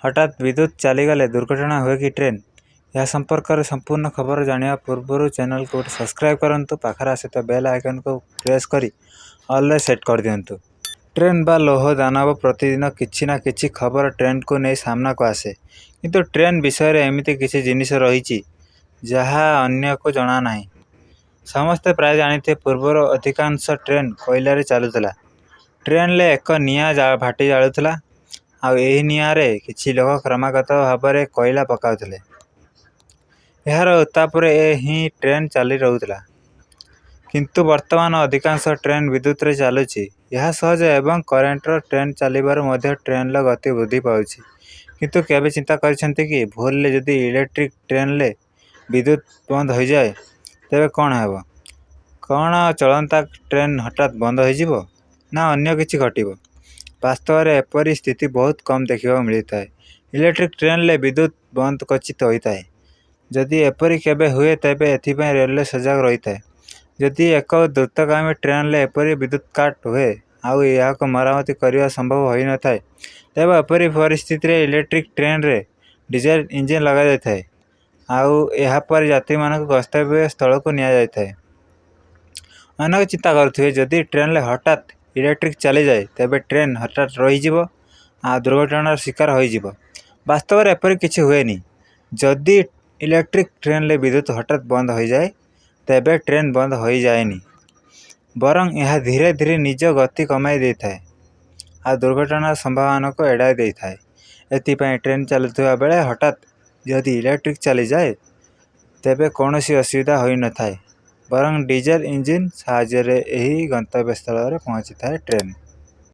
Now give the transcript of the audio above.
हठात विद्युत चलीगले दुर्घटना हुए कि ट्रेन? यह संपर्क में संपूर्ण खबर जानिया पूर्व चैनल को सब्सक्राइब करंतु पाखर आसता बेल आइकन को प्रेस करी ऑल रे सेट कर दियंतु। ट्रेन बा लोह दानव प्रतिदिन किछि ना किछि खबर ट्रेन को नहीं सामना को आसे, किंतु ट्रेन विषय रे एमिति किछि जिनिस रहिछि जहा अन्य को जना नाही। समस्ते प्राय जानिथे पूर्वर अधिकांश ट्रेन कोयला रे चलुतला। ट्रेन ले एक निया भाटी जालुतला आ एही निया रे किछि लोक क्रमागत भाव में कोयला पकाउतले। यार उत्ताप रे ही ट्रेन चली रहूतला, किंतु वर्तमान अधिकांश ट्रेन विद्युत रे चलुछि। यह सहज एवं करेंट ट्रेन चलिबार मध्य ट्रेन लो गति वृद्धि पाउछि। किंतु केबे चिंता करिसेंति कि भूल ले जदि इलेक्ट्रिक ट्रेन ले विद्युत बंद हो जाए तेबे कौन हेबो? कौन चलंता ट्रेन हठात बंद हो जिवो ना अन्य किछि घटिबो? वास्तव में एपरी स्थिति बहुत कम देखा मिलता है। इलेक्ट्रिक ट्रेन ले विद्युत बंद कचित होता है। जदि एपरी केबे हुए तेबे एथिपय रेलवे सजग रही है। जदि एक द्रुतगामी ट्रेन ले एपरी विद्युत काट हुए आउ या मरामती करने संभव हो न था तेबे एपरी परिस्थिति रे इलेक्ट्रिक ट्रेन रे डीजल इंजन लगा जाता है आउ यह पर यात्री मानक गंतव्य स्थल को निया जाता है। अनेक चिंता करुवे जदि ट्रेन ले हठात इलेक्ट्रिक चली जाए तेबे ट्रेन हठात रही आ दुर्घटनार शिकार हो। वास्तव में एपरी किछि हुएनी। जदि इलेक्ट्रिक ट्रेन ले विद्युत हठात बंद हो जाए तेबे ट्रेन बंद हो जाएनी, बरं यह धीरे धीरे निज गति कमाई देता है आ दुर्घटनार संभावना को एड़ाई देता है। एथिपाई ट्रेन चलुवा बेले हठात जदि इलेक्ट्रिक चली जाए तेबे कौनसी असुविधा हो न था, बरं डीजल इंजिन साहाय्य रे एही गंतव्य स्थल रे पहुंची था ट्रेन।